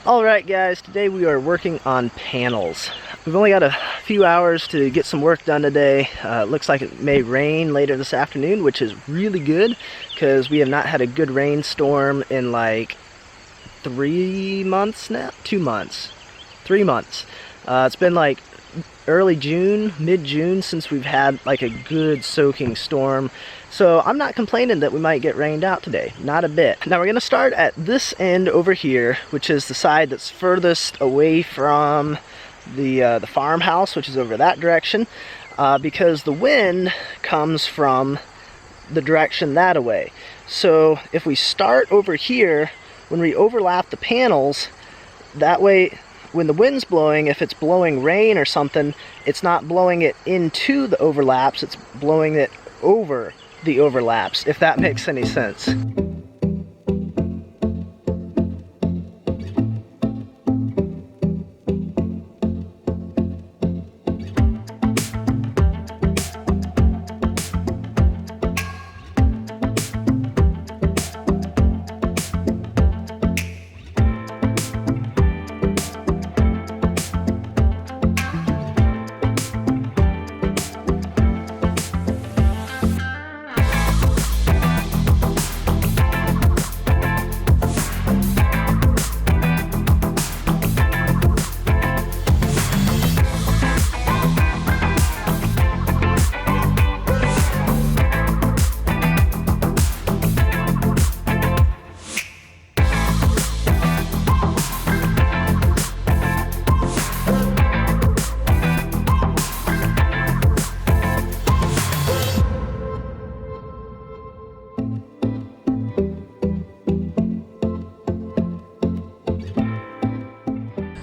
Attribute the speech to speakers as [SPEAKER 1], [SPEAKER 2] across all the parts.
[SPEAKER 1] Alright guys, today we are working on panels. We've only got a few hours to get some work done today. It looks like it may rain later this afternoon, which is really good because we have not had a good rainstorm in like 3 months now? 2 months. 3 months. It's been like early June, mid-June since we've had like a good soaking storm. So I'm not complaining that we might get rained out today, not a bit. Now we're going to start at this end over here, which is the side that's furthest away from the farmhouse, which is over that direction, because the wind comes from the direction that way. So if we start over here, when we overlap the panels, that way when the wind's blowing, if it's blowing rain or something, it's not blowing it into the overlaps, it's blowing it over the overlaps, if that makes any sense.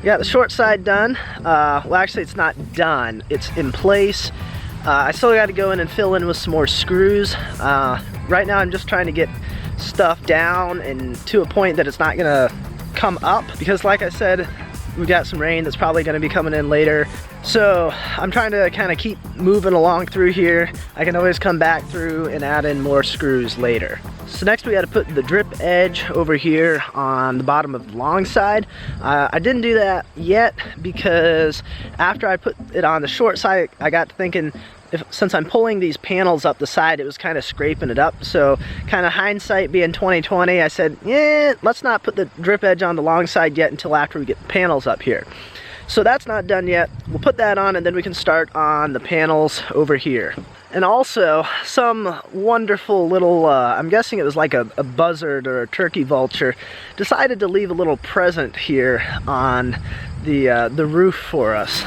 [SPEAKER 1] Got the short side done. Well, actually it's not done. It's in place. I still got to go in and fill in with some more screws. Right now I'm just trying to get stuff down and to a point that it's not gonna come up, because like I said, we got some rain that's probably gonna be coming in later. So I'm trying to kind of keep moving along through here. I can always come back through and add in more screws later. So next we got to put the drip edge over here on the bottom of the long side. I didn't do that yet because after I put it on the short side, I got to thinking, since I'm pulling these panels up the side, it was kind of scraping it up. So kind of hindsight being 2020, I said, yeah, let's not put the drip edge on the long side yet until after we get the panels up here. So that's not done yet. We'll put that on and then we can start on the panels over here. And also, some wonderful little, I'm guessing it was like a buzzard or a turkey vulture, decided to leave a little present here on the roof for us.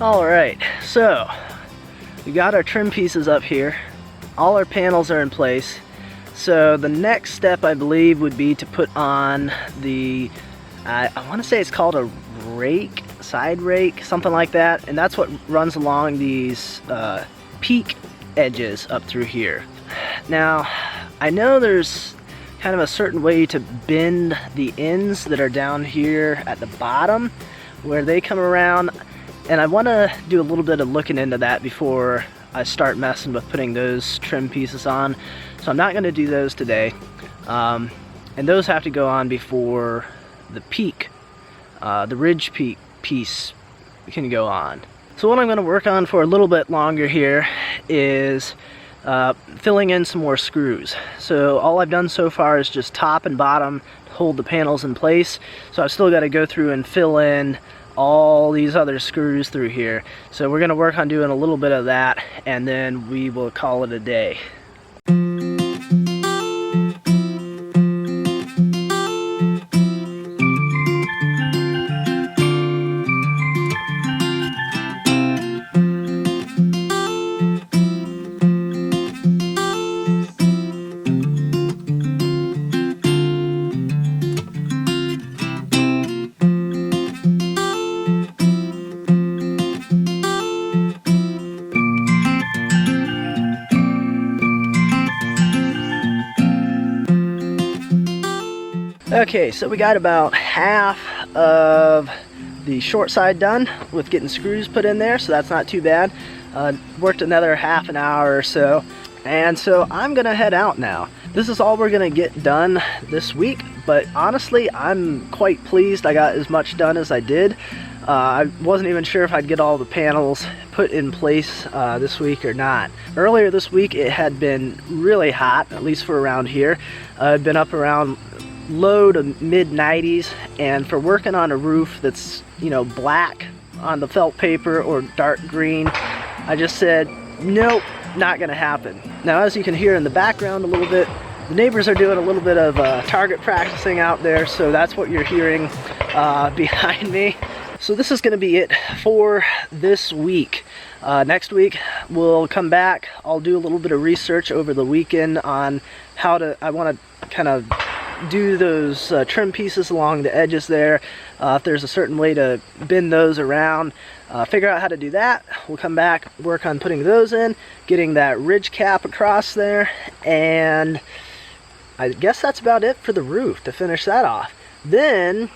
[SPEAKER 1] Alright, so we got our trim pieces up here. All our panels are in place. So the next step, I believe, would be to put on the, I want to say it's called a rake, side rake, something like that. And that's what runs along these peak edges up through here. Now, I know there's kind of a certain way to bend the ends that are down here at the bottom where they come around. And I want to do a little bit of looking into that before I start messing with putting those trim pieces on. So I'm not going to do those today. And those have to go on before the peak, the ridge peak piece can go on. So what I'm going to work on for a little bit longer here is filling in some more screws. So all I've done so far is just top and bottom to hold the panels in place. So I've still got to go through and fill in all these other screws through here. So we're going to work on doing a little bit of that, and then we will call it a day. Okay, so we got about half of the short side done with getting screws put in there, so that's not too bad. Worked another half an hour or so, and so I'm gonna head out now. This is all we're gonna get done this week, but honestly, I'm quite pleased I got as much done as I did. I wasn't even sure if I'd get all the panels put in place this week or not. Earlier this week, it had been really hot, at least for around here. I'd been up around low to mid 90s, and for working on a roof that's, you know, black on the felt paper or dark green, I just said nope, not gonna happen. Now, as you can hear in the background a little bit, the neighbors are doing a little bit of target practicing out there, so that's what you're hearing behind me. So this is gonna be it for this week. Next week we'll come back. I'll do a little bit of research over the weekend on how to, I want to kind of do those trim pieces along the edges there. If there's a certain way to bend those around, figure out how to do that. We'll come back, work on putting those in, getting that ridge cap across there, and I guess that's about it for the roof to finish that off. Then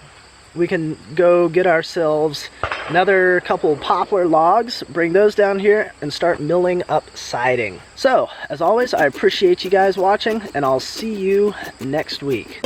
[SPEAKER 1] we can go get ourselves another couple poplar logs, bring those down here, and start milling up siding. So, as always, I appreciate you guys watching, and I'll see you next week.